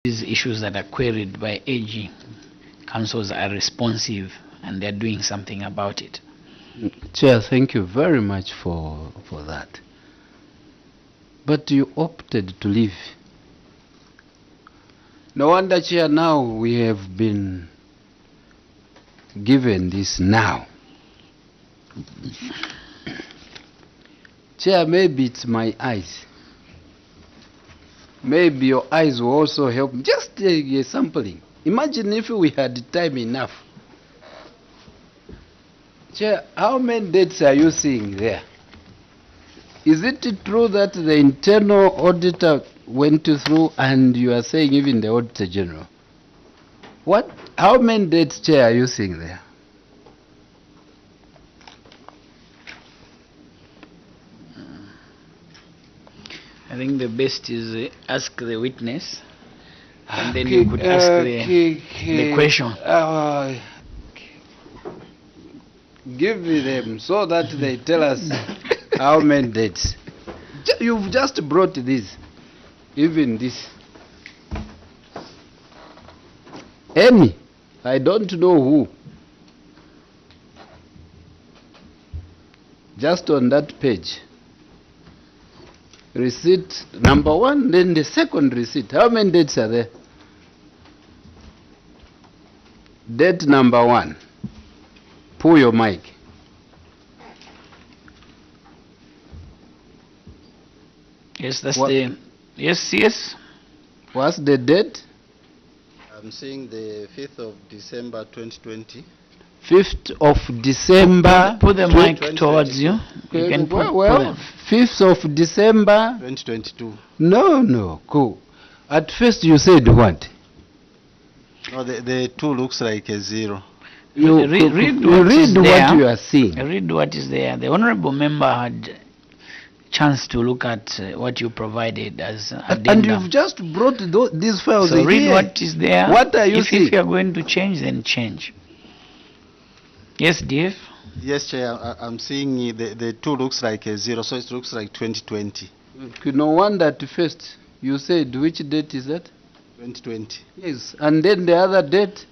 these issues that are queried by AG, councils are responsive and they're doing something about it. Chair, thank you very much for that. But you opted to leave. No wonder, Chair, now we have been given this now. Chair, maybe it's my eyes. Maybe your eyes will also help. Just a sampling. Imagine if we had time enough. Chair, how many dates are you seeing there? Is it true that the internal auditor went through and you are saying even the Auditor General? What? How many dates, Chair, are you seeing there? I think the best is ask the witness, and then you could ask the question. Give me them so that they tell us how many dates. You've just brought this, even this. Any, I don't know who. Just on that page. Receipt number 1, then the second receipt. How many dates are there? Date number 1. Pull your mic. Yes, that's what? Yes. What's the date? I'm seeing the 5th of December 2020. 5th of December. Put the mic towards you. Okay, You can well, 5th of December 2022. No, cool. At first you said what? No, the 2 looks like a 0. You read what you are seeing. Read what is there. The honorable member had chance to look at what you provided as addendum. And you've just brought these files so read here. what is there. What are you seeing? If you are going to change, then change. Yes, DF? Yes, Chair, I'm seeing the 2 looks like a 0, so it looks like 2020. No wonder at first you said, which date is that? 2020. Yes, and then the other date?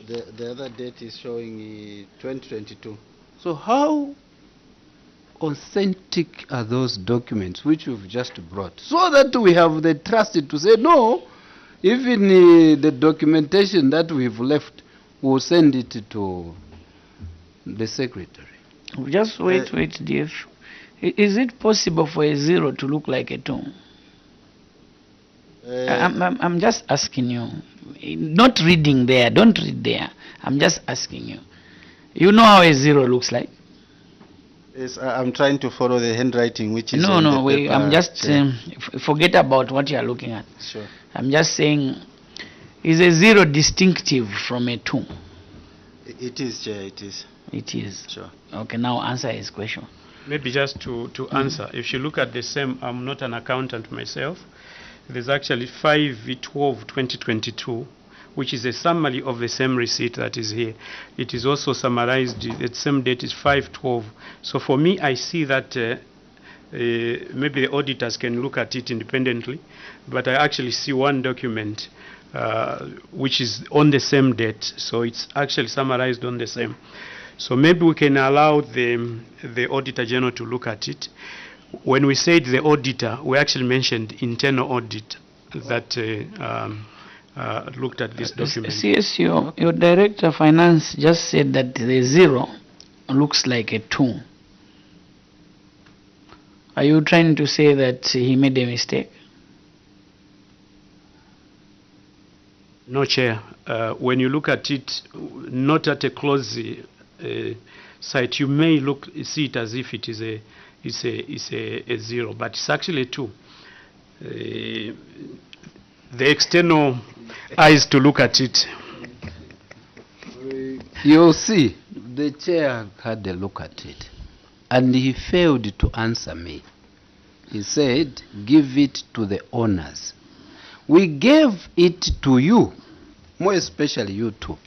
The other date is showing 2022. So how authentic are those documents which you've just brought? So that we have the trust to say, no, even the documentation that we've left, we'll send it to the secretary. Just wait, DF. Is it possible for a 0 to look like a 2? I'm just asking you. Not reading there. Don't read there. I'm just asking you. You know how a 0 looks like? Yes, I'm trying to follow the handwriting, which is wait. I'm just forget about what you are looking at. Sure. I'm just saying, is a 0 distinctive from a 2? It is, Chair. It is. It is. Sure. Okay. Now answer his question. Maybe just to answer, if you look at the same, I'm not an accountant myself. There's actually 5/12/2022, which is a summary of the same receipt that is here. It is also summarized. The same date is 5/12. So for me, I see that maybe the auditors can look at it independently, but I actually see one document which is on the same date. So it's actually summarized on the same. So maybe we can allow the Auditor General to look at it. When we said the auditor, we actually mentioned internal audit that looked at this document. CS, your Director of Finance just said that the 0 looks like a 2. Are you trying to say that he made a mistake? No, Chair. When you look at it, not at a close site, you may see it as if it is a 0, but it's actually a 2. The external eyes to look at it. You'll see, the chair had a look at it, and he failed to answer me. He said, give it to the owners. We gave it to you, more especially you two.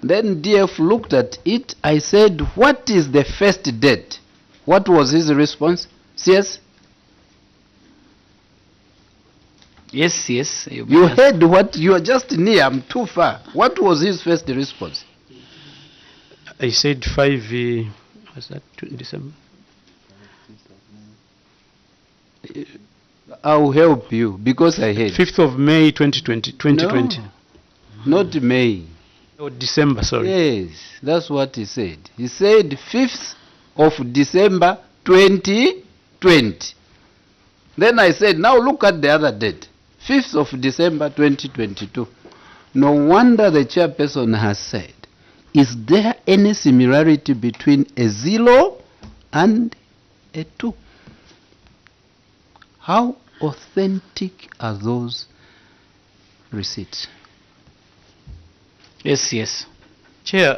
Then DF looked at it. I said, what is the first date? What was his response? CS? Yes, yes. You heard what? You are just near. I'm too far. What was his first response? I said 5, was that December? I'll help you because I heard. 5th of May 2020. No, not May. Oh, December, sorry. Yes, that's what he said. He said 5th of December 2020. Then I said, now look at the other date. 5th of December 2022. No wonder the chairperson has said, is there any similarity between a 0 and a 2? How authentic are those receipts? Yes, yes. Chair,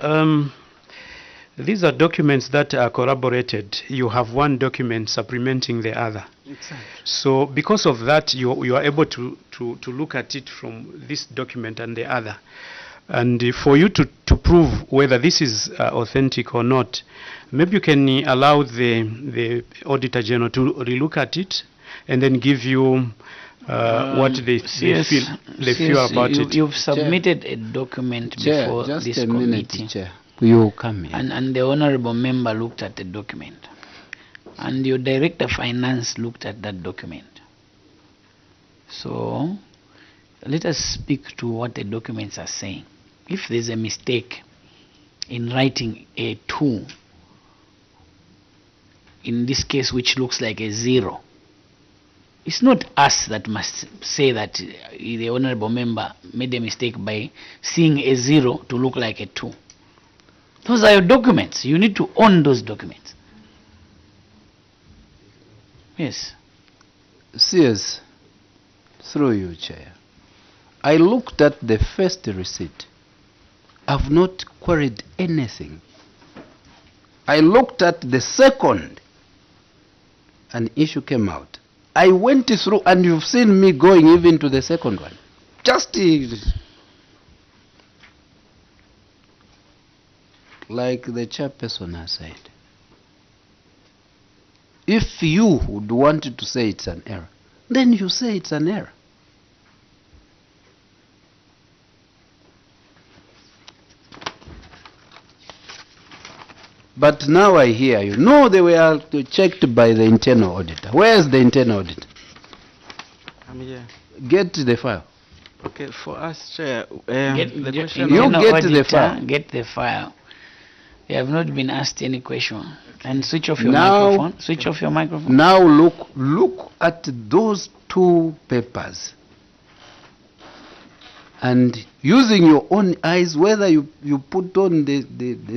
these are documents that are corroborated. You have one document supplementing the other. Exactly. So because of that, you are able to look at it from this document and the other. And for you to prove whether this is authentic or not, maybe you can allow the Auditor General to relook at it and then give you what they feel about it. You've submitted a document Chair, before just this a minute, committee. Chair. You come here. And the honorable member looked at the document. And your director of finance looked at that document. So let us speak to what the documents are saying. If there's a mistake in writing a 2, in this case which looks like a 0, it's not us that must say that the honorable member made a mistake by seeing a 0 to look like a 2. Those are your documents. You need to own those documents. Yes. CS, through you, Chair. I looked at the first receipt. I've not queried anything. I looked at the second. An issue came out. I went through, and you've seen me going even to the second one. Just like the chairperson has said. If you would want to say it's an error, then you say it's an error. But now I hear you. No, they were checked by the internal auditor. Where is the internal auditor? I'm here. Get the file. Okay, for us, Chair, Get the the question... You internal get the auditor, file. Get the file. You have not been asked any question. And switch off your Now- microphone. Switch off your microphone. Now look at those two papers. And using your own eyes, whether you put on the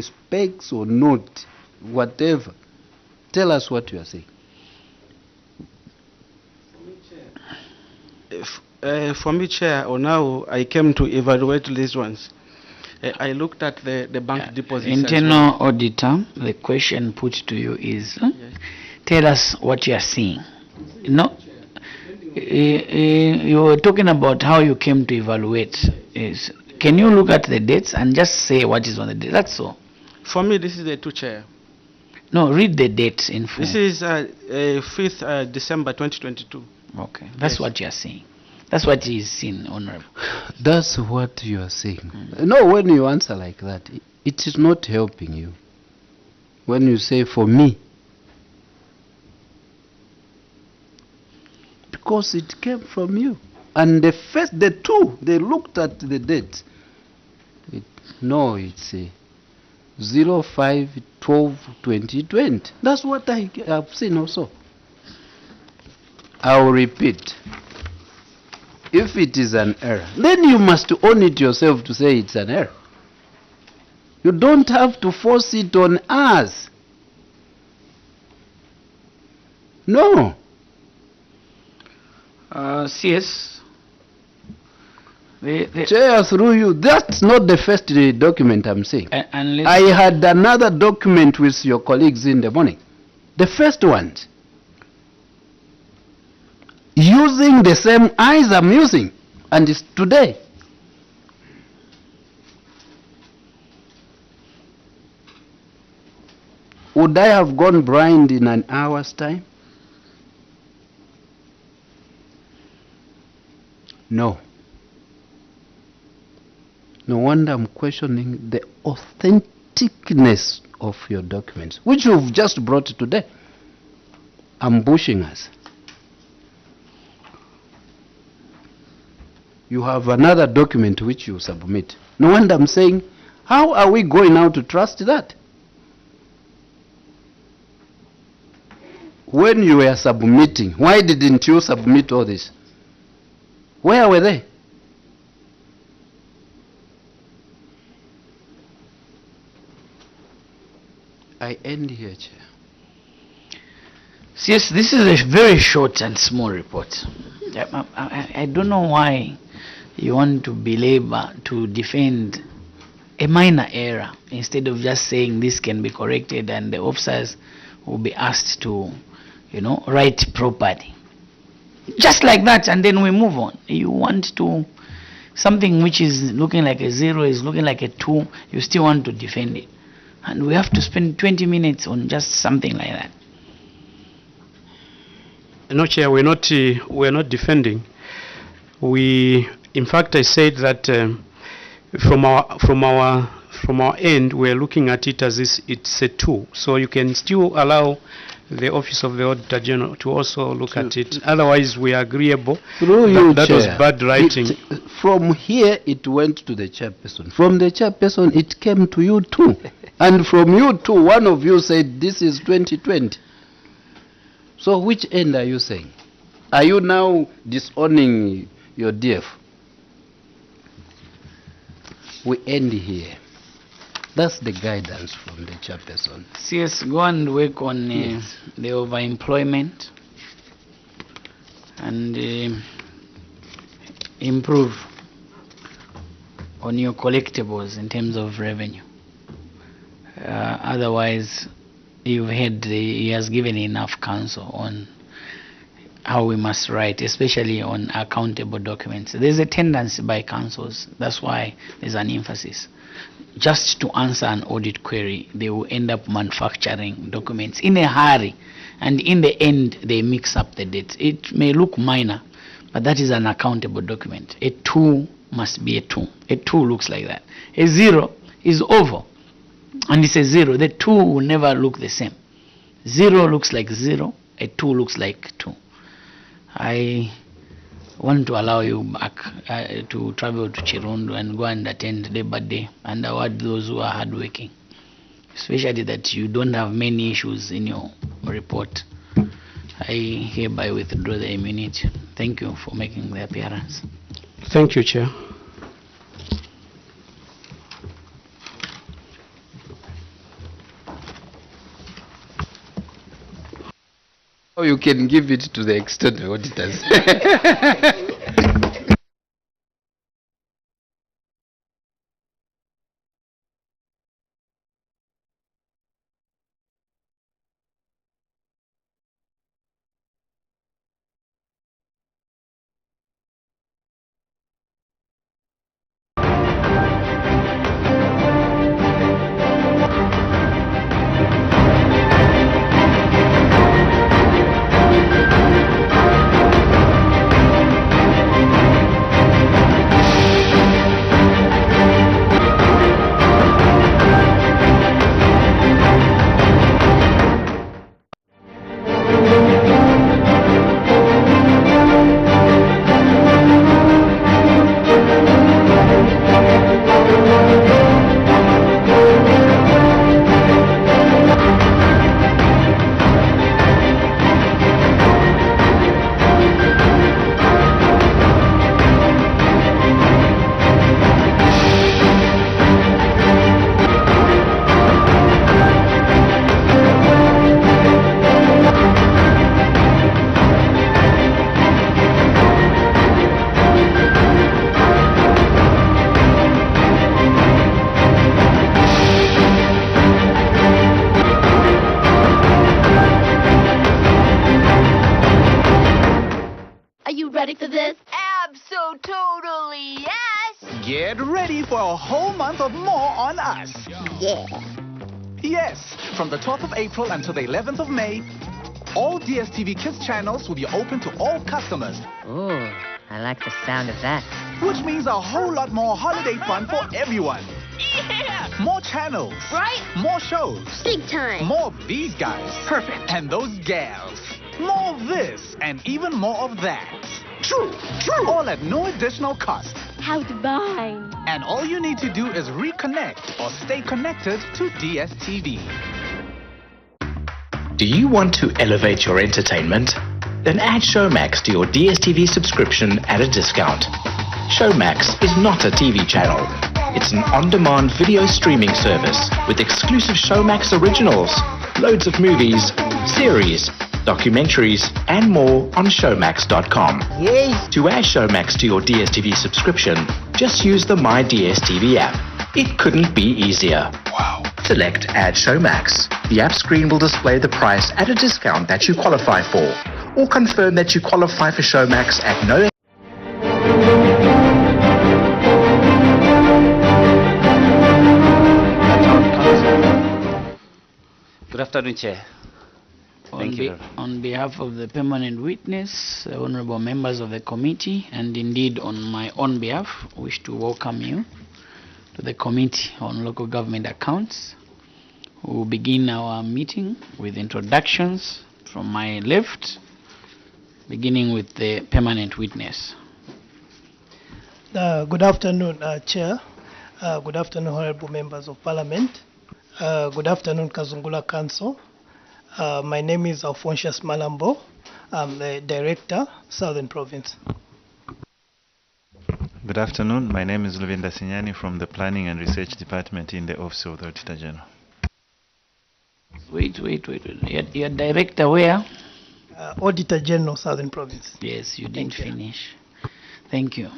specs or not, whatever, tell us what you are saying. For me, Chair, or now I came to evaluate these ones. I looked at the bank deposits. as Internal well. auditor, the question put to you is, Yes. tell us what you are seeing. No, you were talking about how you came to evaluate. Is can you look at the dates and just say what is on the date? That's all. For me, this is the 2, Chair. No, read the dates in full. This is 5th December 2022. Okay, that's Yes. what you are saying. That's what is seen, Honorable. That's what you are saying. No, when you answer like that, it is not helping you. When you say for me, because it came from you. And the two, they looked at the date. No, it's 05/12/2020. That's what I have seen also. I will repeat. If it is an error, then you must own it yourself to say it's an error. You don't have to force it on us. No. CS. Chair, through you, that's not the first document I'm saying. Unless I had another document with your colleagues in the morning. The first one. Using the same eyes I'm using. And it's today. Would I have gone blind in an hour's time? No. No wonder I'm questioning the authenticness of your documents, which you've just brought today, ambushing us. You have another document which you submit. No wonder I'm saying, how are we going now to trust that? When you were submitting, why didn't you submit all this? Where were they? I end here, Chair. Yes, this is a very short and small report. I don't know why you want to belabor, to defend a minor error instead of just saying this can be corrected and the officers will be asked to, write properly. Just like that, and then we move on. You want to, something which is looking like a 0 is looking like a 2, you still want to defend it. And we have to spend 20 minutes on just something like that. No, Chair, we're not defending. In fact, I said that from our end, we're looking at it as it's a 2. So you can still allow the Office of the Auditor General to also look at it. Otherwise, we are agreeable. Through you, that Chair, was bad writing. From here, it went to the chairperson. From the chairperson, it came to you too. And from you too, one of you said this is 2020. So which end are you saying? Are you now disowning your DF? We end here. That's the guidance from the chairperson. Yes, go and work on Yes. the overemployment and improve on your collectibles in terms of revenue. Otherwise, you've heard he has given enough counsel on how we must write, especially on accountable documents. There's a tendency by councils, that's why there's an emphasis. Just to answer an audit query, they will end up manufacturing documents in a hurry, and in the end, they mix up the dates. It may look minor, but that is an accountable document. A 2 must be a 2. A 2 looks like that. A 0 is oval, and it's a 0. The 2 will never look the same. 0 looks like 0. A 2 looks like 2. I want to allow you back to travel to Chirundu and go and attend day by day and award those who are hardworking, especially that you don't have many issues in your report. I hereby withdraw the immunity. Thank you for making the appearance. Thank you, Chair. Or you can give it to the external auditors. Are you ready for this? Abso-totally yes! Get ready for a whole month of more on us. Yeah. Yes, from the 12th of April until the 11th of May, all DSTV Kids channels will be open to all customers. Oh, I like the sound of that. Which means a whole lot more holiday fun for everyone. Yeah! More channels. Right? More shows. Big time. More of these guys. Perfect. And those gals. More of this and even more of that. True. All at no additional cost. How divine. And all you need to do is reconnect or stay connected to DSTV. Do you want to elevate your entertainment? Then add Showmax to your DSTV subscription at a discount. Showmax is not a TV channel. It's an on-demand video streaming service with exclusive Showmax originals, loads of movies, series, documentaries, and more on showmax.com. Yay! To add Showmax to your DSTV subscription, just use the My DSTV app. It couldn't be easier. Wow. Select Add Showmax. The app screen will display the price at a discount that you qualify for, or confirm that you qualify for Showmax at no Good afternoon, Chair. Thank you. On behalf of the permanent witness, honorable members of the committee, and indeed on my own behalf, I wish to welcome you to the Committee on Local Government Accounts. We will begin our meeting with introductions from my left, beginning with the permanent witness. Good afternoon, Chair. Good afternoon, honorable members of Parliament. Good afternoon, Kazungula Council. My name is Alphonsus Malambo. I'm the Director, Southern Province. Good afternoon. My name is Luvinda Sinyani from the Planning and Research Department in the Office of the Auditor General. Wait. You're Director where? Auditor General, Southern Province. Yes, you didn't finish. Thank you.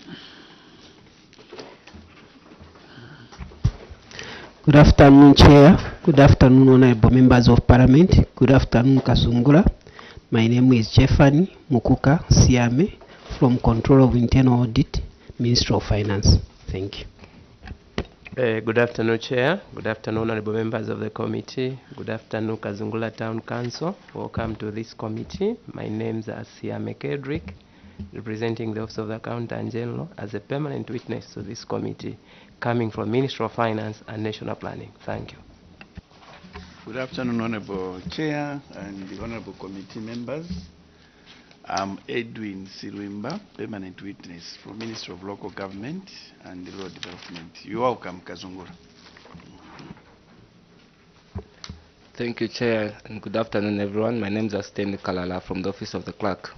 Good afternoon, Chair. Good afternoon, honorable members of Parliament. Good afternoon, Kasungula. My name is Jeffani Mukuka Siame from Control of Internal Audit, Ministry of Finance. Thank you. Good afternoon, Chair. Good afternoon, honorable members of the committee. Good afternoon, Kazungula Town Council. Welcome to this committee. My name is Siame Kedrick, representing the Office of the Accountant General as a permanent witness to this committee, coming from Ministry of Finance and National Planning. Thank you. Good afternoon, Honorable Chair and the Honorable Committee members. I'm Edwin Silwimba, permanent witness from Ministry of Local Government and Rural Development. You're welcome, Kazungura. Thank you, Chair, and good afternoon, everyone. My name is Asten Kalala from the Office of the Clerk.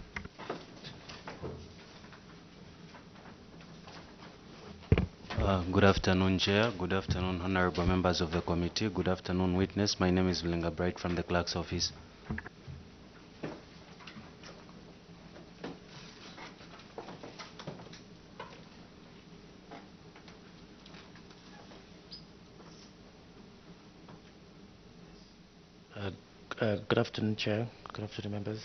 Good afternoon, Chair. Good afternoon, honorable members of the committee. Good afternoon, witness. My name is Vlinga Bright from the Clerk's Office. Good afternoon, Chair. Good afternoon, members.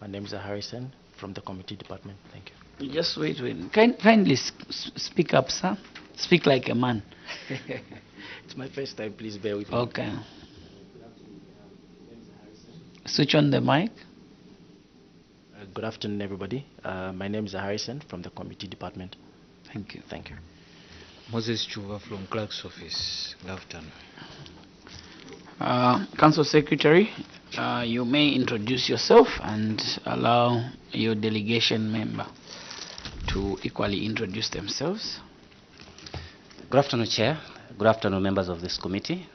My name is Harrison from the Committee Department. Thank you. Just wait. Kindly speak up, sir. Speak like a man. It's my first time. Please bear with me. Okay. Switch on the mic. Good afternoon, everybody. My name is Harrison from the Committee Department. Thank you. Thank you. Moses Chuva from Clerk's Office. Good afternoon. Council Secretary, you may introduce yourself and allow your delegation member to equally introduce themselves. Good afternoon, Chair. Good afternoon, members of this committee.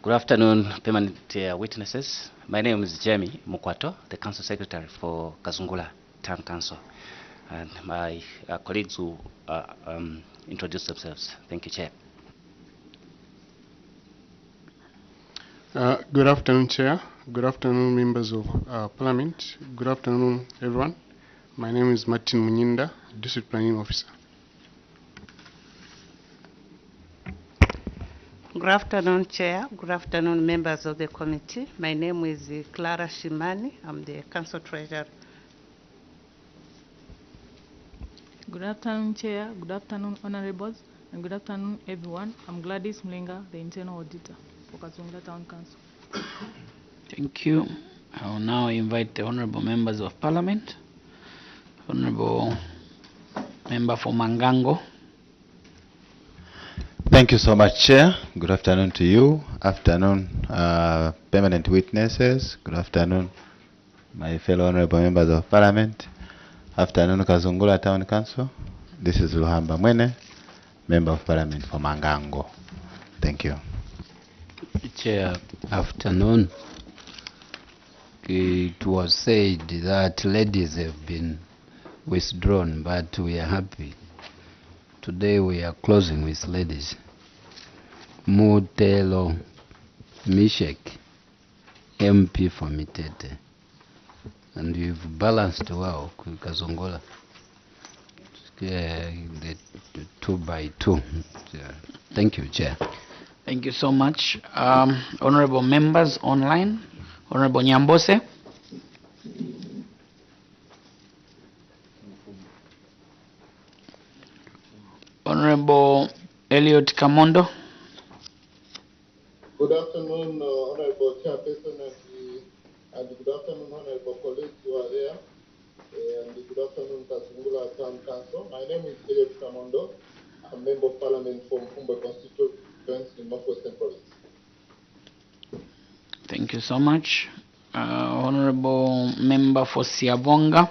Good afternoon, permanent witnesses. My name is Jamie Mukwato, the Council Secretary for Kazungula Town Council. And my colleagues will introduce themselves. Thank you, Chair. Good afternoon, Chair. Good afternoon, members of Parliament. Good afternoon, everyone. My name is Martin Munyinda, District Planning Officer. Good afternoon, Chair. Good afternoon, members of the committee. My name is Clara Shimani. I'm the Council Treasurer. Good afternoon, Chair. Good afternoon, Honorables. And good afternoon, everyone. I'm Gladys Mlinga, the Internal Auditor for Kazungula Town Council. Thank you. I will now invite the honorable members of Parliament. Honorable Member for Mangango. Thank you so much, Chair. Good afternoon to you. Afternoon, permanent witnesses. Good afternoon, my fellow honorable members of Parliament. Afternoon, Kazungula Town Council. This is Luhamba Mwene, Member of Parliament for Mangango. Thank you. Chair, afternoon. It was said that ladies have been withdrawn, but we are happy. Today we are closing with ladies. Mutelo Mishek, MP for Mitete. And you've balanced well, Kazongola. The 2 by 2. Thank you, Chair. Thank you so much. Honorable members online. Honorable Nyambose. Honorable Elliot Kamondo. Good afternoon, Honorable Chairperson, and good afternoon, Honorable colleagues who are there, and good afternoon, Kasungula Town Council. My name is Elliot Kamondo. I'm a Member of Parliament from Kumba constituency in Northwestern Province. Thank you so much. Honorable Member for Siavonga.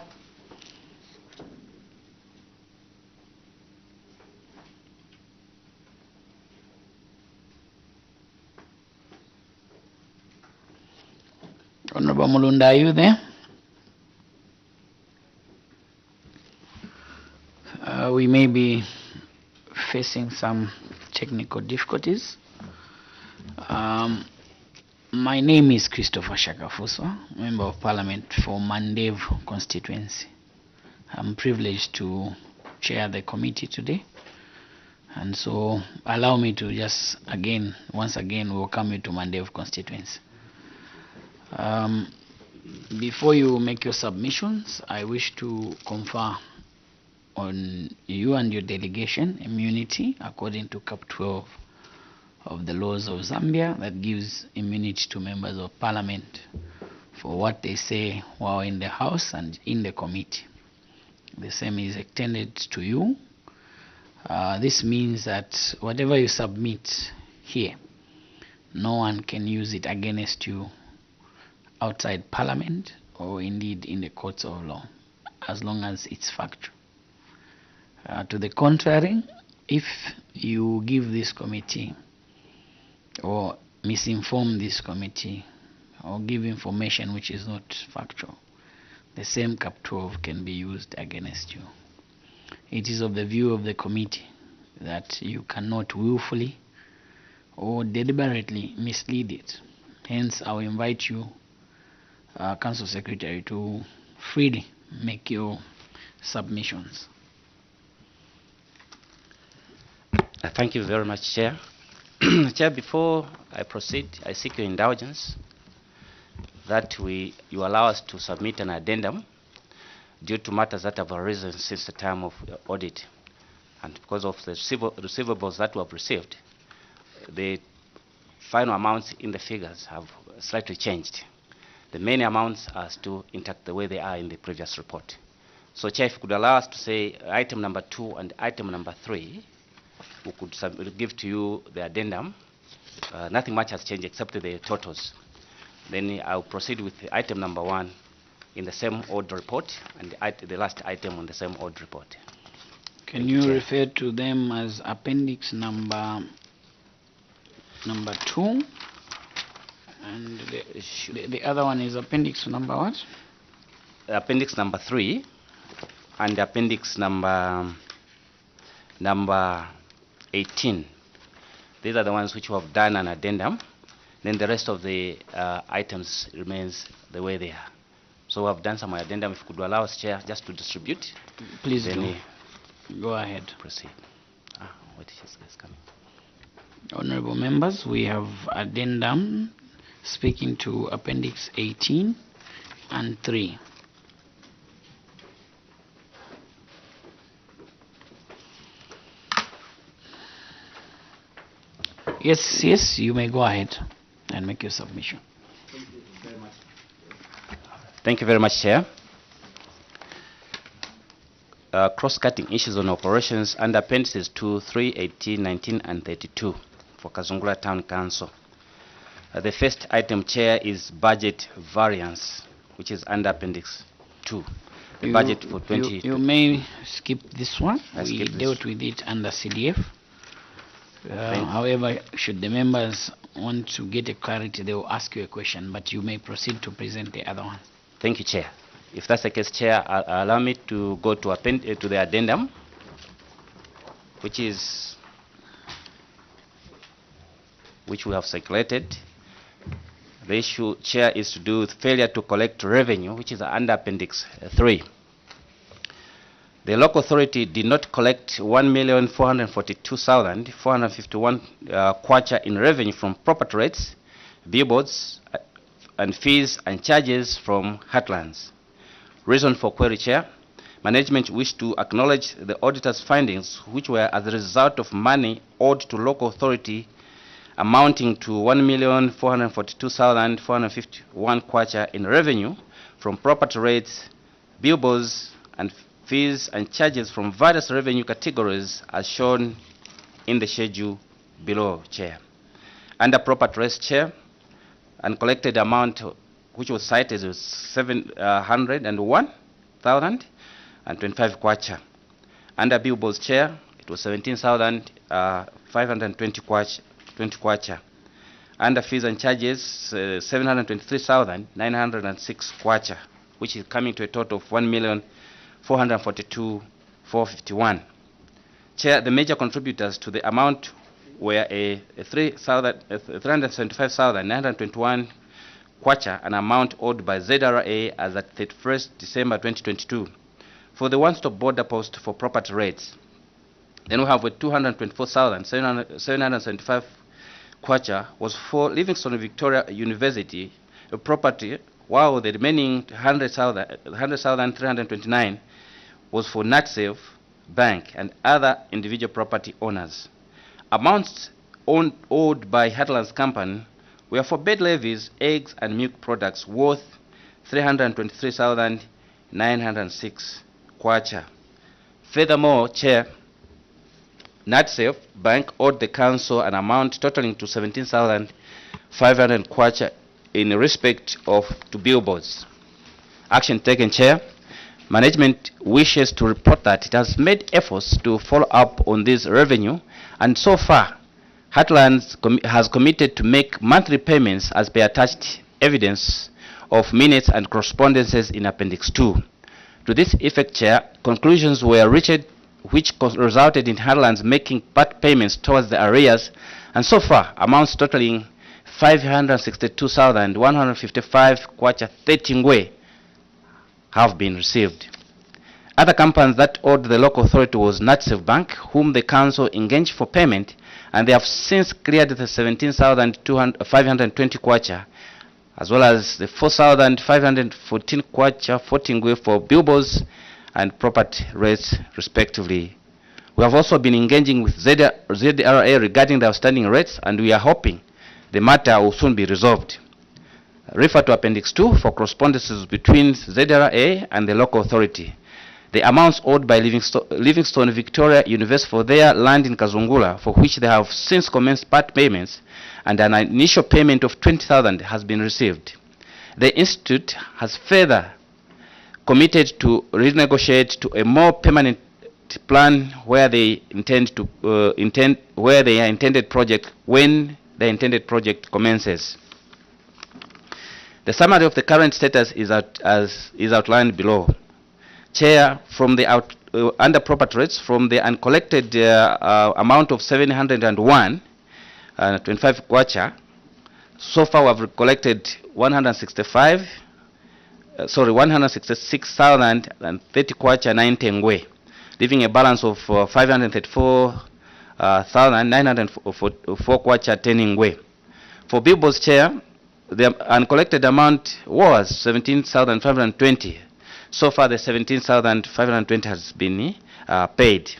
Honorable Mulunda, are you there? We may be facing some technical difficulties. My name is Christopher Shakafuswa, Member of Parliament for Mandev constituency. I'm privileged to chair the committee today. And so allow me to just once again welcome you to Mandev constituency. Before you make your submissions, I wish to confer on you and your delegation immunity according to Cap 12 of the laws of Zambia that gives immunity to members of Parliament for what they say while in the House and in the committee. The same is extended to you. This means that whatever you submit here, no one can use it against you outside Parliament or indeed in the courts of law, as long as it's factual. To the contrary, if you give this committee or misinform this committee or give information which is not factual, the same Cap 12 can be used against you. It is of the view of the committee that you cannot willfully or deliberately mislead it. Hence, I will invite you, Council Secretary, to freely make your submissions. Thank you very much, Chair. Chair, before I proceed, I seek your indulgence that you allow us to submit an addendum due to matters that have arisen since the time of the audit. And because of the receivables that we have received, the final amounts in the figures have slightly changed. The main amounts are still intact the way they are in the previous report. So, Chair, if you could allow us to say item number 2 and item number 3, we could give to you the addendum. Nothing much has changed except the totals. Then I'll proceed with item number 1 in the same old report and the last item on the same old report. Can you refer to them as appendix number 2? And the other one is appendix number what? Appendix number 3 and appendix number 18. These are the ones which we have done an addendum. Then the rest of the items remains the way they are. So we have done some addendum. If you could allow us, Chair, just to distribute. Please then go ahead. Proceed. What is coming? Honorable members, we have addendum speaking to appendix 18 and 3. Yes, you may go ahead and make your submission. Thank you very much. Thank you very much, Chair. cross-cutting issues on operations under appendices 2, 3, 18, 19, and 32 for Kazungula Town Council. The first item, Chair, is budget variance, which is under appendix 2. The budget for 20. You may skip this one. I We skip this. dealt with it under CDF. However, should the members want to get a clarity, they will ask you a question, but you may proceed to present the other one. Thank you, Chair. If that's the case, Chair, allow me to go to to the addendum, which we have circulated. The issue, Chair, is to do with failure to collect revenue, which is under appendix 3. The local authority did not collect 1,442,451 kwacha in revenue from property rates, billboards, and fees and charges from heartlands. Reason for query, Chair. Management wished to acknowledge the auditor's findings, which were as a result of money owed to local authority amounting to 1,442,451 kwacha in revenue from property rates, billboards, and fees and charges from various revenue categories as shown in the schedule below, Chair. Under property rates, Chair, uncollected amount which was cited was 701,025 kwacha. Under billboards, Chair, it was 17,520 kwacha. Under fees and charges, 723,906 kwacha, which is coming to a total of 1,442,451. Chair, the major contributors to the amount were a 375,921 kwacha, an amount owed by ZRA as at 31st December 2022 for the one-stop border post for property rates. Then we have 224,775 kwacha was for Livingstone Victoria University property, while the remaining 100,329 was for NatSafe Bank and other individual property owners. Amounts owed by Heartlands Company were for bed levies, eggs, and milk products worth 323,906 kwacha. Furthermore, Chair, NatSafe Bank owed the council an amount totaling to 17,500 kwacha in respect of to billboards. Action taken, Chair. Management wishes to report that it has made efforts to follow up on this revenue, and so far, Heartlands has committed to make monthly payments as per attached evidence of minutes and correspondences in Appendix 2. To this effect, Chair, conclusions were reached which resulted in Heartlands making part payments towards the arrears, and so far, amounts totaling 562,155 kwacha 30 ngwe have been received. Other companies that owed the local authority was NatSafe Bank, whom the council engaged for payment, and they have since cleared the 17,520 kwacha, as well as the 4,514 kwacha 40 ngwe for billboards and property rates, respectively. We have also been engaging with ZRA regarding the outstanding rates, and we are hoping the matter will soon be resolved. Refer to Appendix 2 for correspondences between ZRA and the local authority. The amounts owed by Livingstone Victoria University for their land in Kazungula, for which they have since commenced part payments, and an initial payment of 20,000 has been received. The Institute has further committed to renegotiate to a more permanent plan where they intended project when the intended project commences. The summary of the current status is outlined below. Chair, from the under property rates, from the uncollected amount of 701 25 kwacha, so far we have collected 166,030 kwacha 90 ngwe, leaving a balance of 534,904 kwacha 10 ngwe. For billboards, Chair, the uncollected amount was 17,520. So far, the 17,520 has been paid.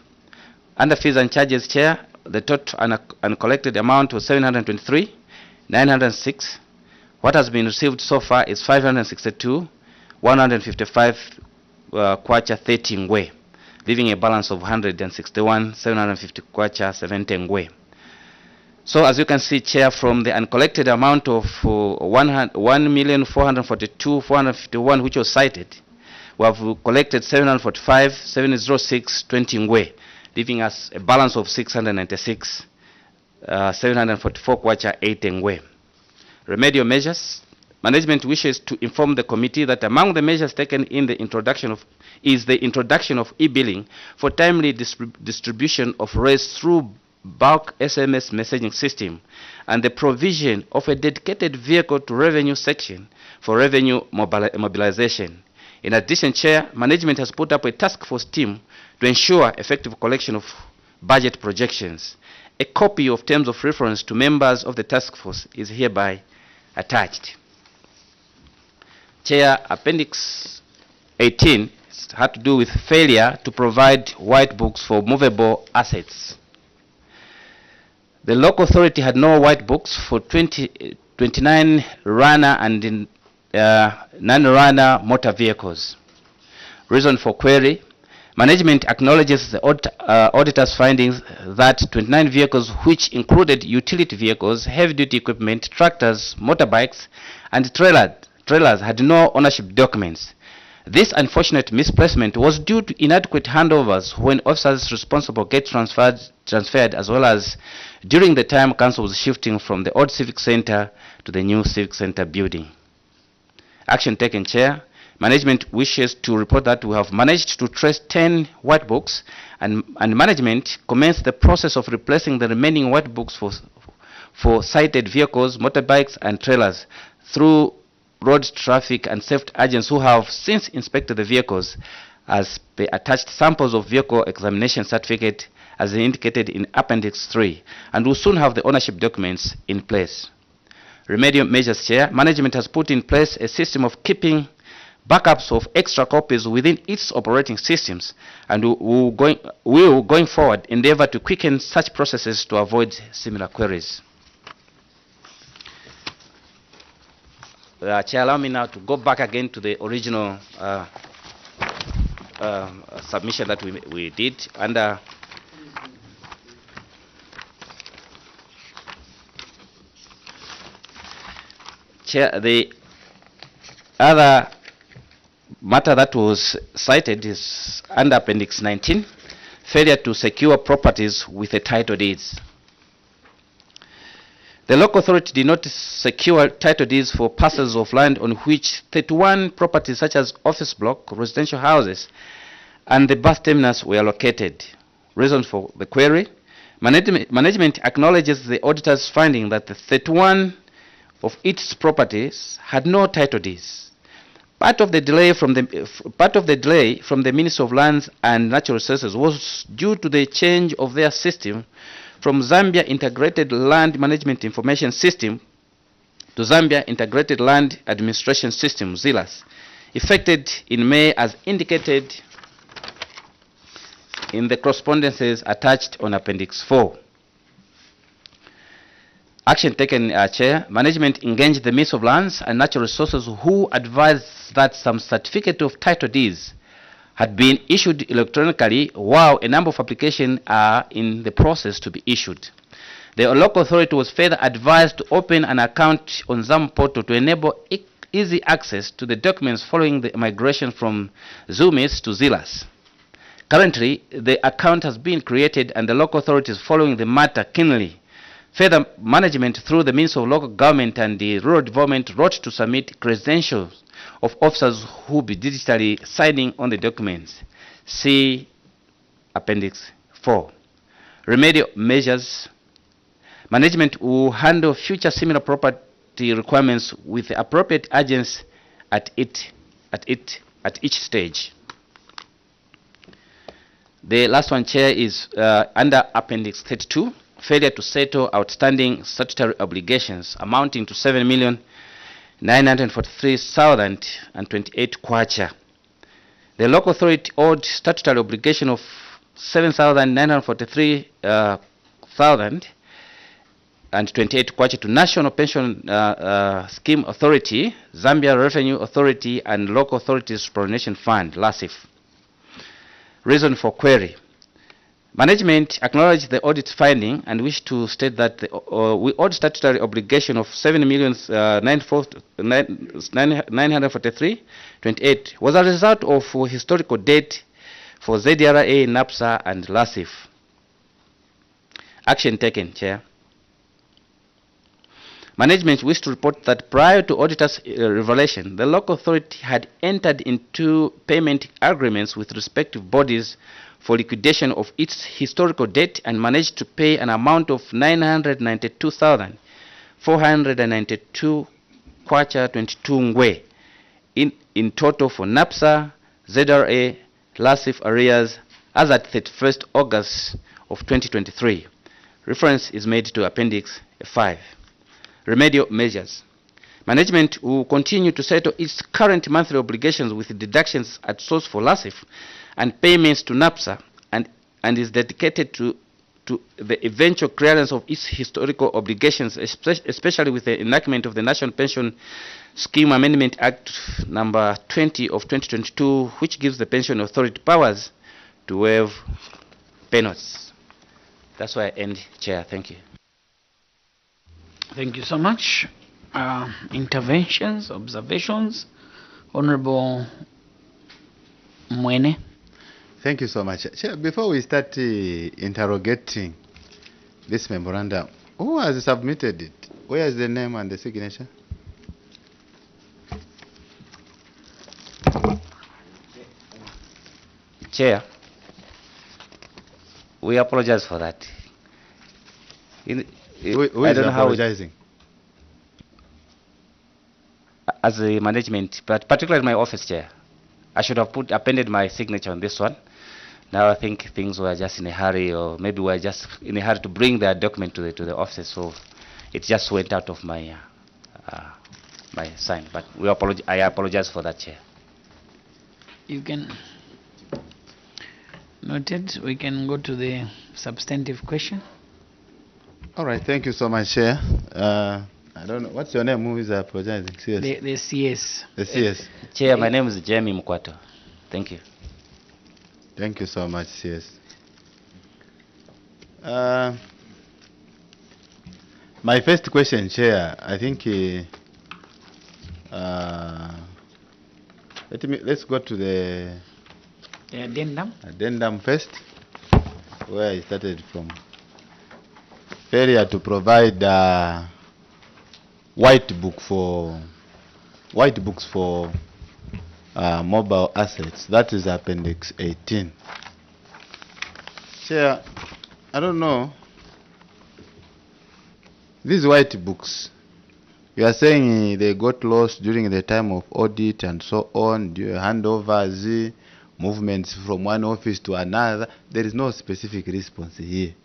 Under fees and charges, Chair, the total uncollected amount was 723,906. What has been received so far is 562,155 kwacha 30 ngwe. leaving a balance of 161,750 kwacha 70 ngwe. So as you can see, Chair, from the uncollected amount of 1,442,451 which was cited, we have collected 745,706 20 ngwe, leaving us a balance of 696 744 kwacha 80 ngwe. Remedial measures. Management wishes to inform the committee that among the measures taken in the introduction of e-billing for timely distribution of rates through bulk SMS messaging system and the provision of a dedicated vehicle to revenue section for revenue mobilization. In addition, Chair, management has put up a task force team to ensure effective collection of budget projections. A copy of terms of reference to members of the task force is hereby attached. Chair, Appendix 18 had to do with failure to provide white books for movable assets. The local authority had no white books for 29 runner and non-runner motor vehicles. Reason for query. Management acknowledges the auditor's findings that 29 vehicles, which included utility vehicles, heavy-duty equipment, tractors, motorbikes, and trailers had no ownership documents. This unfortunate misplacement was due to inadequate handovers when officers responsible get transferred, as well as during the time council was shifting from the old civic center to the new civic center building. Action taken, Chair. Management wishes to report that we have managed to trace 10 white books, and management commenced the process of replacing the remaining white books for cited vehicles, motorbikes, and trailers through road traffic and safety agents who have since inspected the vehicles, as they attached samples of vehicle examination certificate as indicated in Appendix 3, and will soon have the ownership documents in place. Remedial measures, Chair. Management has put in place a system of keeping backups of extra copies within its operating systems, and will going forward endeavor to quicken such processes to avoid similar queries. Chair, allow me now to go back again to the original submission that we did under Chair. The other matter that was cited is under Appendix 19, failure to secure properties with the title deeds. The local authority did not secure title deeds for parcels of land on which 31 properties such as office block, residential houses, and the bus terminus were located. Reason for the query. Management acknowledges the auditor's finding that the 31 of its properties had no title deeds. Part of the delay from the Ministry of Lands and Natural Resources was due to the change of their system from Zambia Integrated Land Management Information System to Zambia Integrated Land Administration System, ZILAS, effected in May as indicated in the correspondences attached on Appendix 4. Action taken, Chair. Management engaged the Ministry of Lands and Natural Resources, who advised that some certificate of title deeds had been issued electronically, while a number of applications are in the process to be issued. The local authority was further advised to open an account on ZAM portal to enable easy access to the documents following the migration from ZUMIS to ZILAS. Currently, the account has been created and the local authority is following the matter keenly. Further, management through the Ministry of Local Government and the Rural Development wrote to submit credentials of officers who will be digitally signing on the documents. See Appendix 4. Remedial measures. Management will handle future similar property requirements with the appropriate agents at each stage. The last one, Chair, is under Appendix 32. Failure to settle outstanding statutory obligations amounting to 7,943,028 kwacha. The local authority owed statutory obligation of 7,943,028 kwacha to National Pension Scheme Authority, Zambia Revenue Authority, and Local Authorities Coordination Fund, LASIF. Reason for query. Management acknowledged the audit finding and wish to state that the we owed statutory obligation of 7,943,28 was a result of historical debt for ZRA, NAPSA, and LASIF. Action taken, Chair. Management wished to report that prior to auditor's revelation, the local authority had entered into payment agreements with respective bodies for liquidation of its historical debt and managed to pay an amount of 992,492 kwacha 22 ngwe in total for NAPSA, ZRA, LASIF arrears as at 31st August of 2023. Reference is made to Appendix 5. Remedial measures. Management will continue to settle its current monthly obligations with deductions at source for LASIF and payments to NAPSA and is dedicated to the eventual clearance of its historical obligations, especially with the enactment of the National Pension Scheme Amendment Act number 20 of 2022, which gives the Pension Authority powers to waive penalties. That's why I end, Chair. Thank you. Thank you so much. Interventions, observations. Honorable Mwene. Thank you so much. Chair, before we start interrogating this memorandum, who has submitted it? Where is the name and the signature? Chair, we apologize for that. Who is apologizing? As a management, but particularly my office, Chair. I should have appended my signature on this one. Now I think things were just in a hurry, or maybe we were just in a hurry to bring that document to the office, so it just went out of my my sign. But I apologize for that, Chair. You can note it. We can go to the substantive question. All right. Thank you so much, Chair. I don't know. What's your name? Who is apologizing? CS. The CS. The CS. Chair, my name is Jamie Mukwato. Thank you. Thank you so much, CS. My first question, Chair, I think let's go to the addendum. Addendum first, where I started from. Failure to provide white books for mobile assets. That is Appendix 18. Chair, I don't know. These white books, you are saying they got lost during the time of audit and so on, handovers, movements from one office to another. There is no specific response here.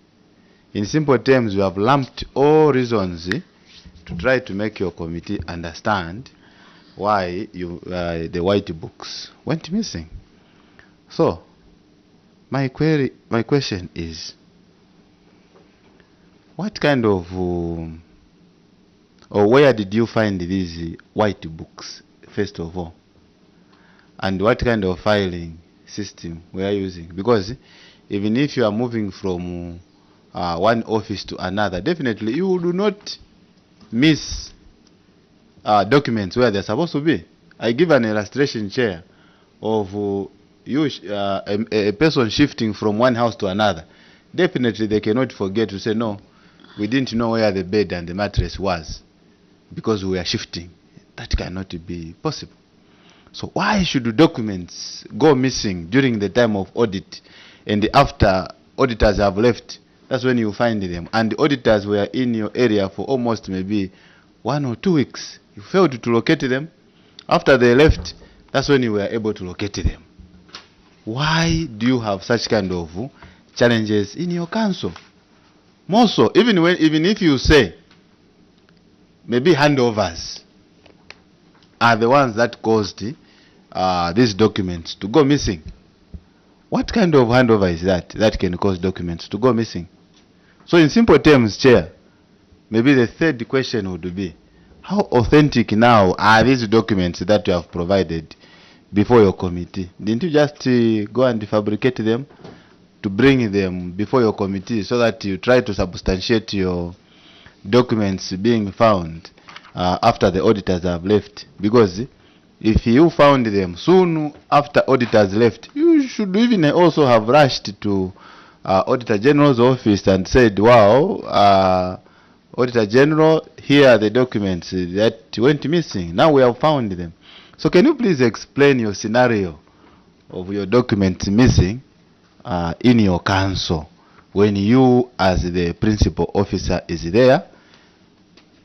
In simple terms, you have lumped all reasons to try to make your committee understand why the white books went missing. So, my question is, what kind of, or where did you find these white books, first of all? And what kind of filing system we are using? Because even if you are moving from one office to another, definitely you do not miss documents where they're supposed to be. I give an illustration, Chair, of a person shifting from one house to another. Definitely they cannot forget to say, no, we didn't know where the bed and the mattress was because we are shifting. That cannot be possible. So why should documents go missing during the time of audit and after auditors have left? That's when you find them. And the auditors were in your area for almost maybe 1 or 2 weeks. You failed to locate them. After they left, that's when you were able to locate them. Why do you have such kind of challenges in your council? More so, even if you say maybe handovers are the ones that caused these documents to go missing. What kind of handover is that can cause documents to go missing? So in simple terms, Chair, maybe the third question would be, how authentic now are these documents that you have provided before your committee? Didn't you just go and fabricate them to bring them before your committee so that you try to substantiate your documents being found after the auditors have left? Because if you found them soon after auditors left, you should even also have rushed to Auditor General's office and said, wow, Auditor General, here are the documents that went missing. Now we have found them. So can you please explain your scenario of your documents missing in your council when you as the principal officer is there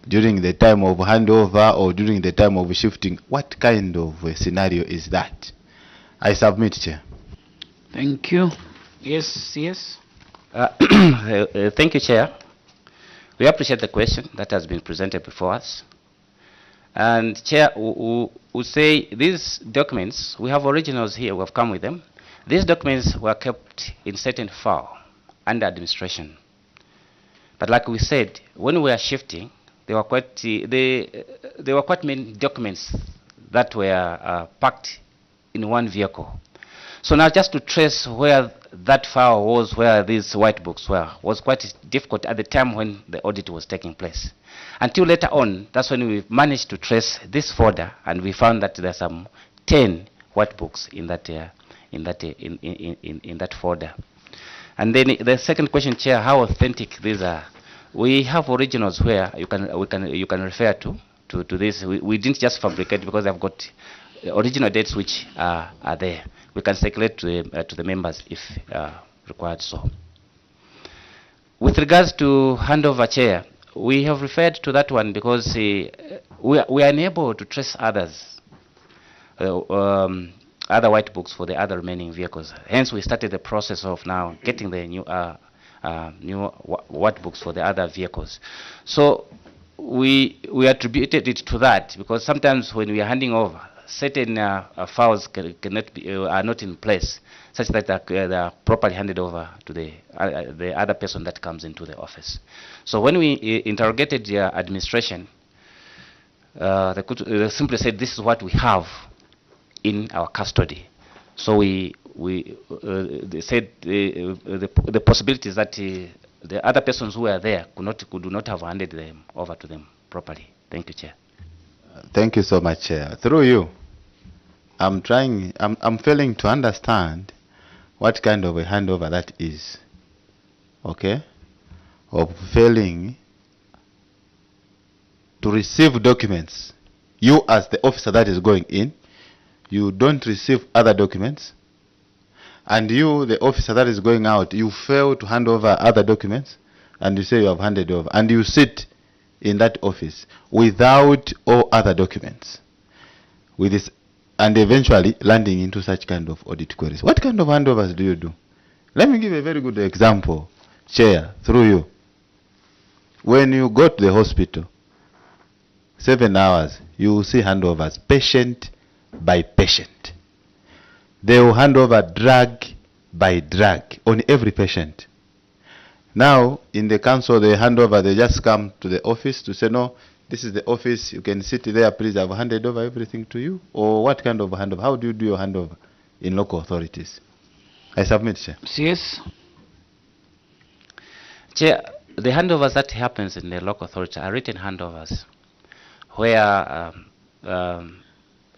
during the time of handover or during the time of shifting? What kind of a scenario is that? I submit, Chair. Thank you. Yes, yes. Thank you, Chair. We appreciate the question that has been presented before us. And Chair, we say these documents, we have originals here, we have come with them. These documents were kept in certain file under administration. But like we said, when we are shifting, there were quite many documents that were packed in one vehicle. So now just to trace where that file was, where these white books were, was quite difficult at the time when the audit was taking place. Until later on, that's when we managed to trace this folder, and we found that there are some 10 white books in that folder. And then the second question, Chair, how authentic these are? We have originals where you can refer to this. We didn't just fabricate because I've got original dates which are there. We can circulate to the members if required so. With regards to handover, Chair, we have referred to that one because we are unable to trace others, other white books for the other remaining vehicles. Hence, we started the process of now getting the new white books for the other vehicles. So we attributed it to that because sometimes when we are handing over, certain files are not in place such that they are properly handed over to the other person that comes into the office. So when we interrogated the administration, they simply said this is what we have in our custody. So they said the possibilities that the other persons who were there could not have handed them over to them properly. Thank you, Chair. Thank you so much, Chair. Through you, I'm failing to understand what kind of a handover that is. Okay? Of failing to receive documents. You as the officer that is going in, you don't receive other documents. And you, the officer that is going out, you fail to hand over other documents, and you say you have handed over. And you sit in that office without all other documents, with this, and eventually landing into such kind of audit queries. What kind of handovers do you do? Let me give a very good example, Chair, through you. When you go to the hospital, 7 hours, you will see handovers, patient by patient. They will hand over drug by drug on every patient. Now, in the council, they hand over, they just come to the office to say, no, this is the office, you can sit there, please, I've handed over everything to you. Or what kind of handover? How do you do your handover in local authorities? I submit, Chair. Yes. Chair, the handovers that happens in the local authority are written handovers where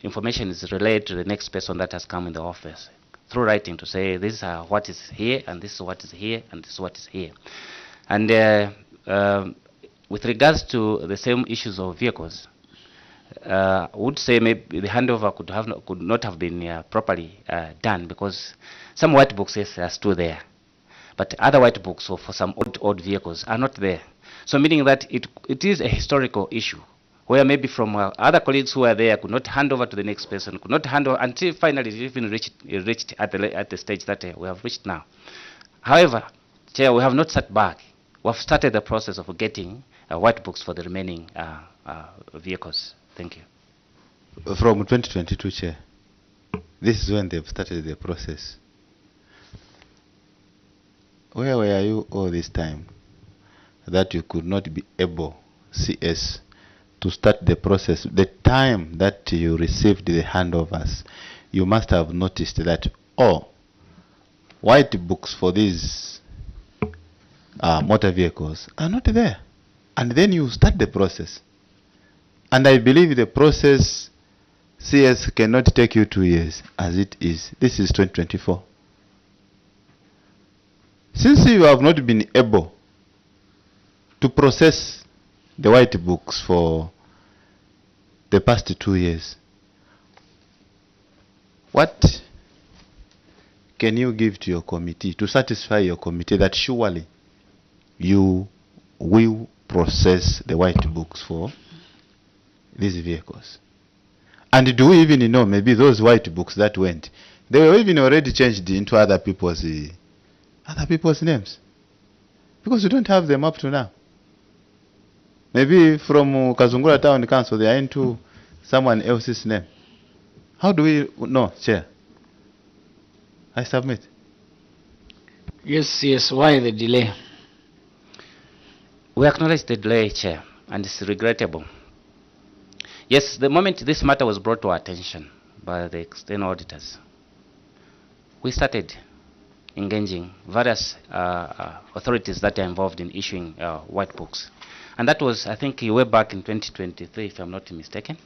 information is relayed to the next person that has come in the office through writing to say this is what is here, and this is what is here, and this is what is here. And with regards to the same issues of vehicles, I would say maybe the handover could not have been properly done because some white books are still there, but other white books for some old vehicles are not there. So meaning that it is a historical issue where maybe from other colleagues who are there could not hand over to the next person, could not hand over until finally it even reached at the stage that we have reached now. However, Chair, we have not sat back. We have started the process of getting white books for the remaining vehicles. Thank you. From 2022, Chair, this is when they've started the process. Where were you all this time that you could not be able, CS, to start the process? The time that you received the handovers, you must have noticed that, oh, white books for these motor vehicles are not there. And then you start the process. And I believe the process, CS, cannot take you 2 years as it is. This is 2024. Since you have not been able to process the white books for the past 2 years, what can you give to your committee to satisfy your committee that surely you will process the white books for these vehicles? And do we even know maybe those white books that went, they were even already changed into other people's names? Because we don't have them up to now. Maybe from Kazungula Town Council they are into someone else's name. How do we know, Chair? I submit. Yes, why the delay? We acknowledge the delay, Chair, and it's regrettable. Yes, the moment this matter was brought to our attention by the external auditors, we started engaging various authorities that are involved in issuing white books. And that was, I think, way back in 2023, if I'm not mistaken.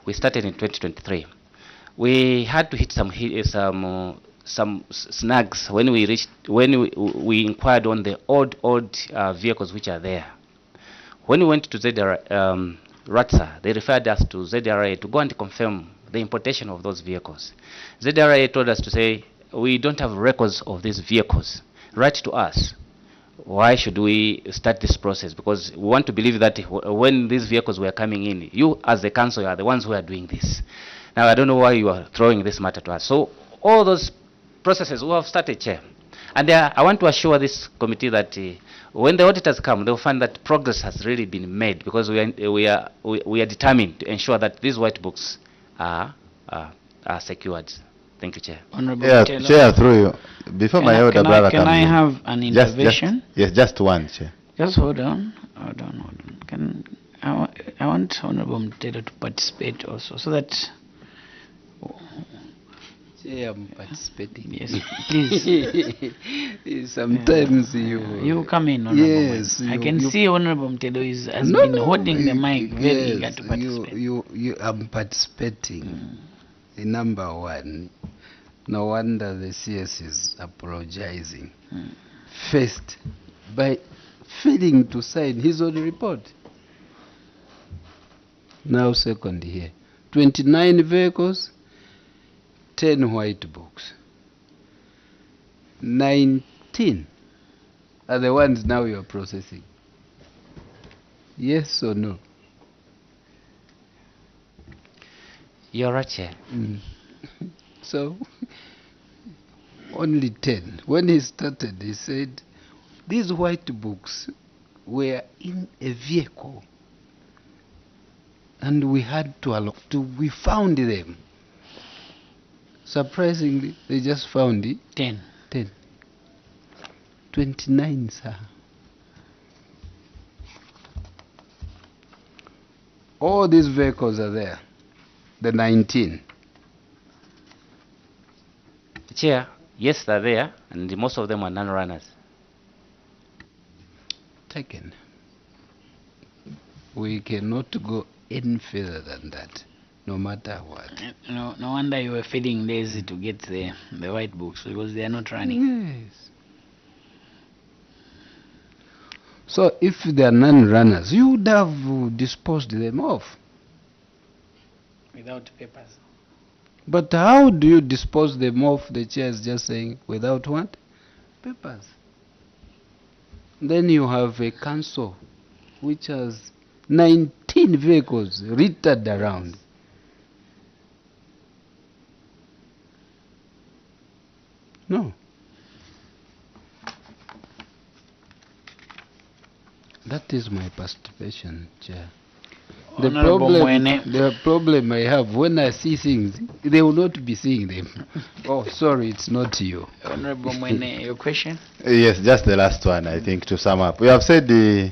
We started in 2023. We had to hit some snags when we inquired on the old vehicles which are there. When we went to RATSA, they referred us to ZRA to go and confirm the importation of those vehicles. ZRA told us to say, we don't have records of these vehicles. Write to us. Why should we start this process? Because we want to believe that when these vehicles were coming in, you as the council are the ones who are doing this. Now, I don't know why you are throwing this matter to us. So all those processes we have started, Chair. And I want to assure this committee that when the auditors come, they'll find that progress has really been made, because we are determined to ensure that these white books are secured. Thank you, Chair. Honorable Chair, through you. Before my elder brother comes in. Can I have an intervention? Yes, just one, Chair. Just hold on. I want Honorable Mtelo to participate also, so that... Chair, I'm participating. Yes, please. Sometimes you come in, Honorable. Yes, I can see Honorable Mtelo has been holding the mic very eager to participate. I'm participating. Number one, no wonder the CS is apologizing. First, by failing to sign his own report. Now second here, 29 vehicles, 10 white books. 19 are the ones now you are processing. Yes or no? You're right, Chair. So, only 10. When he started, he said, these white books were in a vehicle. And we had we found them. Surprisingly, they just found it. 10. 29, sir. All these vehicles are there. The 19. Chair, yes, they're there, and most of them are non-runners. Taken. We cannot go any further than that, no matter what. No wonder you were feeling lazy to get the white books, because they are not running. Yes. So if they are non-runners, you would have disposed them off. Without papers. But how do you dispose them off? The chair is just saying, without what? Papers. Then you have a council which has 19 vehicles littered around. No. That is my participation, Chair. The problem I have, when I see things, they will not be seeing them. Oh, sorry, it's not you. Honorable Mwene, your question? Yes, just the last one, I think, to sum up. We have said you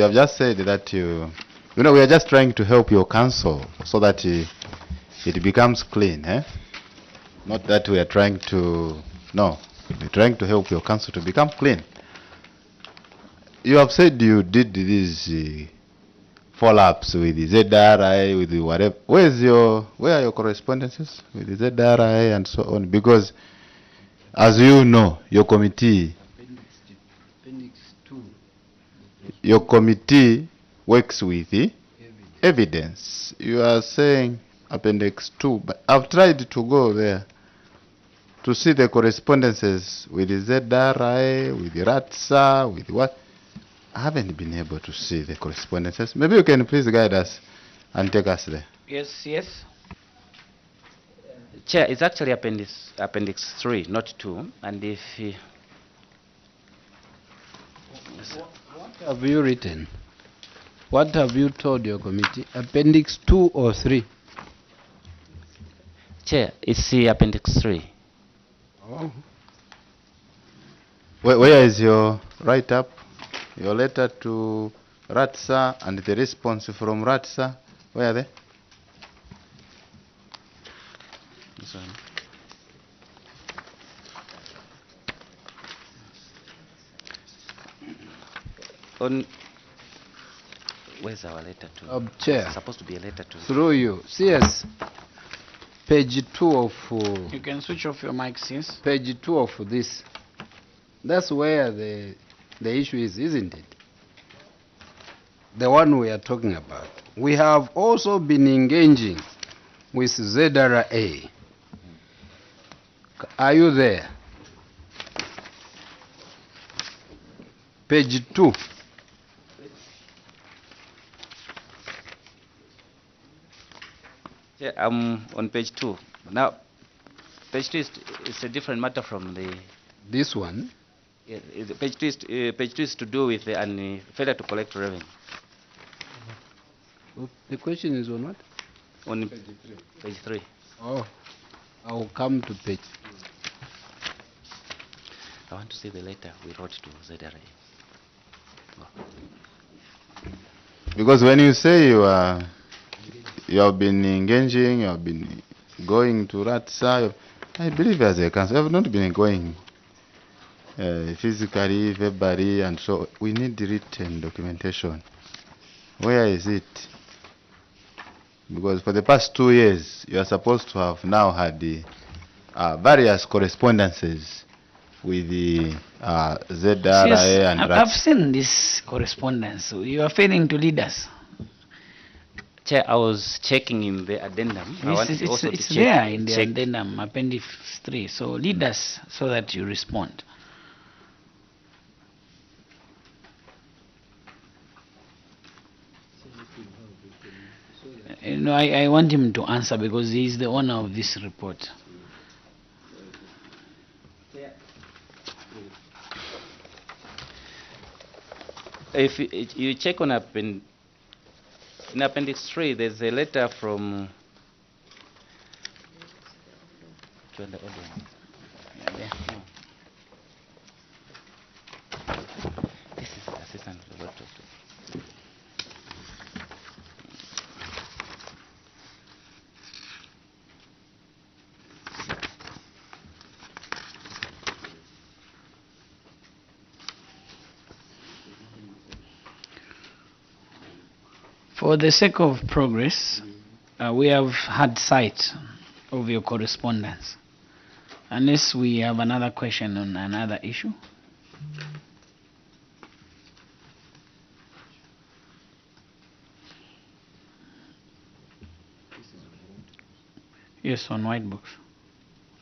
have just said that we are just trying to help your council so that it becomes clean, eh? Not that we are trying to, no, we're trying to help your council to become clean. You have said you did these follow-ups with the ZRI, with the whatever. Where are your correspondences with the ZRI and so on? Because, as you know, your committee works with the evidence. You are saying Appendix 2, but I've tried to go there to see the correspondences with the ZRI, with the RATSA, with what. I haven't been able to see the correspondences. Maybe you can please guide us and take us there. Yes. Chair, it's actually appendix 3, not 2. And if What have you written? What have you told your committee? Appendix 2 or 3? Chair, it's the appendix 3. Oh. Where is your write-up, your letter to RATSA and the response from RATSA? Where are they? This one. Where's our letter to? Chair. It's supposed to be a letter to. Through you. CS. Page 2 of... You can switch off your mic, sis. Page 2 of this. That's where the issue is, isn't it? The one we are talking about. We have also been engaging with ZRA. Are you there? Page 2. Yeah, I'm on page 2. Now, page 2 is a different matter from the... This one? Yeah, page 2 is to do with the failure to collect revenue. The question is on what? On page 3. Oh, I will come to page. I want to see the letter we wrote to ZRA. Because when you say you have been engaging, you have been going to RATSA, I believe as a council, you have not been going physically, verbally, and so we need written documentation. Where is it? Because for the past 2 years, you are supposed to have now had the various correspondences with the ZRA Yes, and I've seen this correspondence. You are failing to lead us. Chair, I was checking in the addendum. It's there in the addendum, appendix 3. So lead us so that you respond. You know, I want him to answer because he is the owner of this report. If you check on in appendix 3, there's a letter from the audience. This is the assistant director. For the sake of progress, we have had sight of your correspondence. Unless we have another question on another issue. Yes, on white books.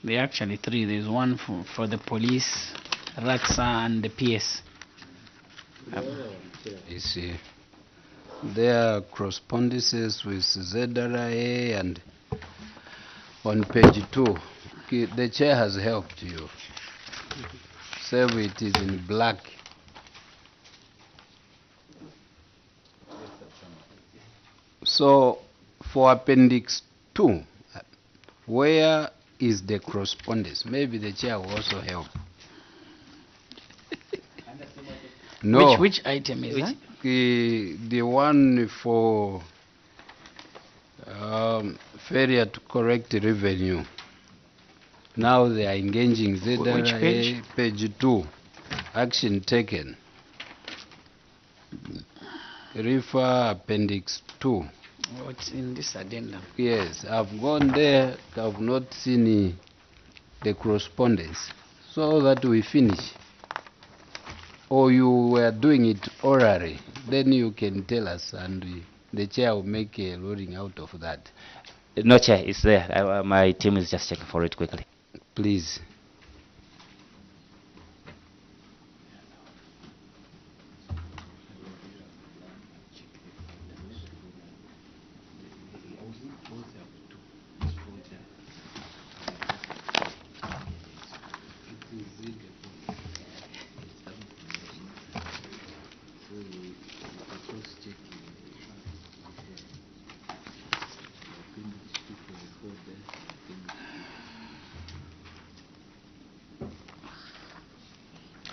There are actually 3. There's one for the police, RATSA, and the PS. You see, there are correspondences with ZRA, and on page 2, the chair has helped you. Save it is in black. So, for appendix 2, where is the correspondence? Maybe the chair will also help. No. Which item is that? The one for Failure to correct revenue. Now they are engaging ZRA. Which page? Page 2. Action taken. Refer Appendix 2. What's in this addendum? Yes, I've gone there. I've not seen the correspondence. So that we finish. Or you were doing it orally, then you can tell us and the chair will make a ruling out of that. No, Chair, it's there. My team is just checking for it quickly. Please.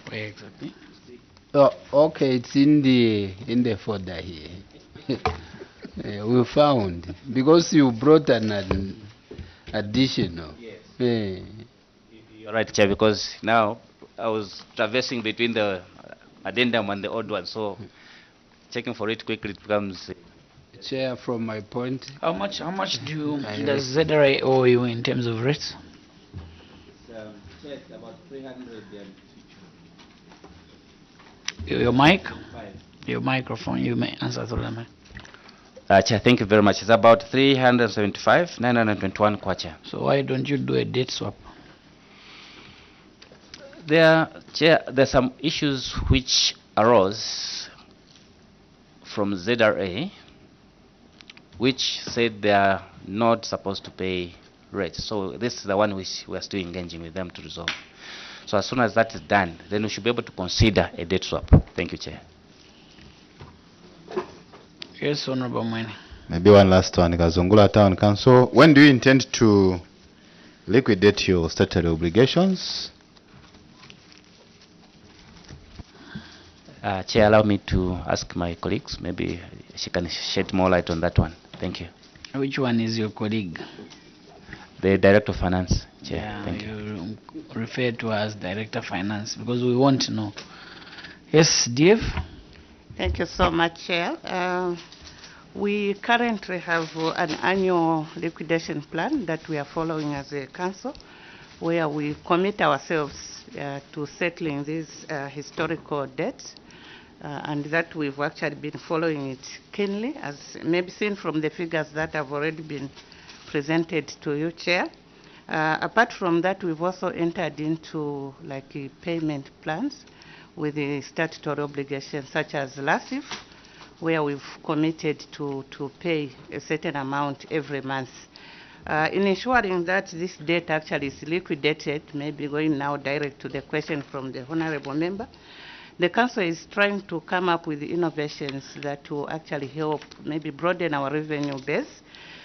Where exactly? Oh, okay, it's in the folder here. We found because you brought an additional. Yes. You're right, Chair, because now I was traversing between the addendum and the old one, so checking for it quickly it becomes. Chair, from my point. How much does ZRA owe you in terms of rates? Check about 300. Your mic? Your microphone, you may answer through the mic. Chair, thank you very much. It's about 375, 921 kwacha. So why don't you do a date swap? Chair, there's some issues which arose from ZRA which said they are not supposed to pay rates. So this is the one which we are still engaging with them to resolve. So as soon as that is done, then we should be able to consider a date swap. Thank you, Chair. Yes, Honorable Mwene. Maybe one last one, Kazungula Town Council. When do you intend to liquidate your statutory obligations? Chair, allow me to ask my colleagues. Maybe she can shed more light on that one. Thank you. Which one is your colleague? The Director of Finance, Chair. Yeah, thank you. You refer to as Director of Finance because we want to know. Yes, DF? Thank you so much, Chair. We currently have an annual liquidation plan that we are following as a council, where we commit ourselves to settling these historical debts, and that we've actually been following it keenly, as maybe seen from the figures that have already been presented to you, Chair. Apart from that, we've also entered into payment plans with the statutory obligations such as LASIF, where we've committed to pay a certain amount every month. In ensuring that this debt actually is liquidated, maybe going now direct to the question from the Honorable Member, the Council is trying to come up with innovations that will actually help maybe broaden our revenue base,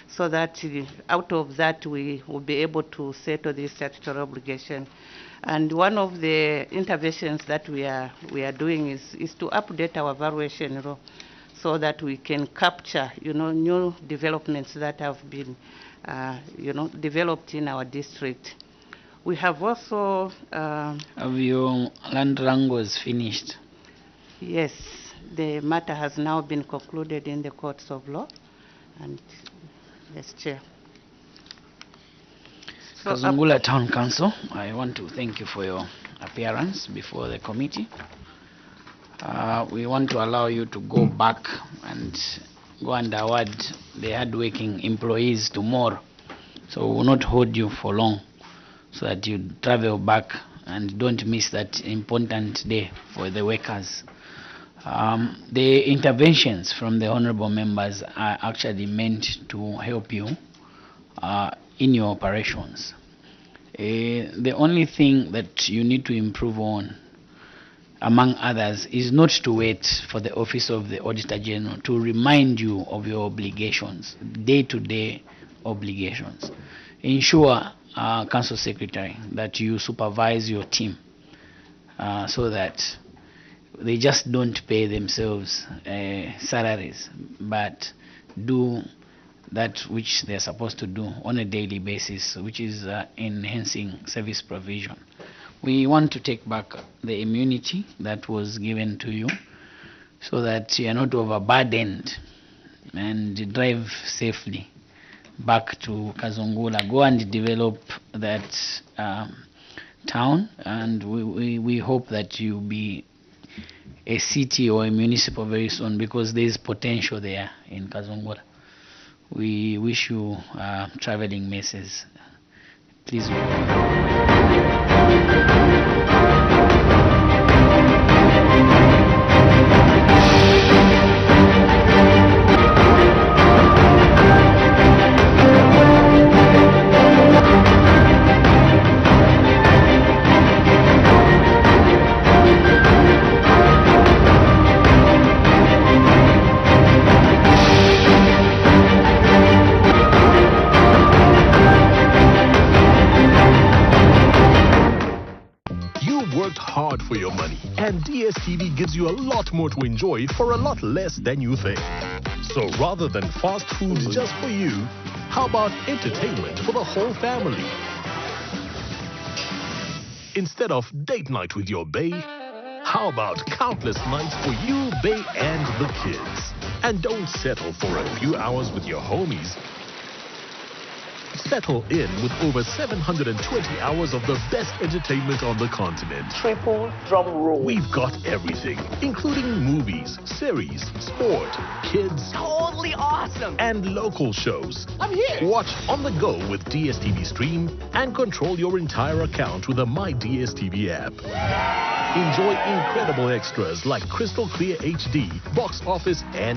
so that out of that we will be able to settle this statutory obligation. And one of the interventions that we are doing is to update our valuation law, so that we can capture, new developments that have been, developed in our district. We have also... have your land wrangles finished? Yes, the matter has now been concluded in the courts of law. And yes, Chair. So Kazungula Town Council, I want to thank you for your appearance before the committee. We want to allow you to go back and go and award the hard-working employees tomorrow. So we will not hold you for long, so that you travel back and don't miss that important day for the workers. The interventions from the honorable members are actually meant to help you in your operations. The only thing that you need to improve on, among others, is not to wait for the Office of the Auditor General to remind you of your obligations, day-to-day obligations. Ensure, Council Secretary, that you supervise your team so that they just don't pay themselves salaries, but do that which they're supposed to do on a daily basis, which is enhancing service provision. We want to take back the immunity that was given to you so that you are not overburdened and drive safely back to Kazungula. Go and develop that town, and we hope that you'll be a city or a municipal very soon, because there is potential there in Kazungula. We wish you traveling messes. Please. Hard for your money, and DSTV gives you a lot more to enjoy for a lot less than you think. So rather than fast foods just for you, how about entertainment for the whole family? Instead of date night with your bae, how about countless nights for you, bae, and the kids? And don't settle for a few hours with your homies. Settle in with over 720 hours of the best entertainment on the continent. Triple drum roll. We've got everything, including movies, series, sport, kids, Totally awesome. and local shows. I'm here. Watch on the go with DSTV Stream and control your entire account with the My DSTV app. Enjoy incredible extras like crystal clear HD, box office, and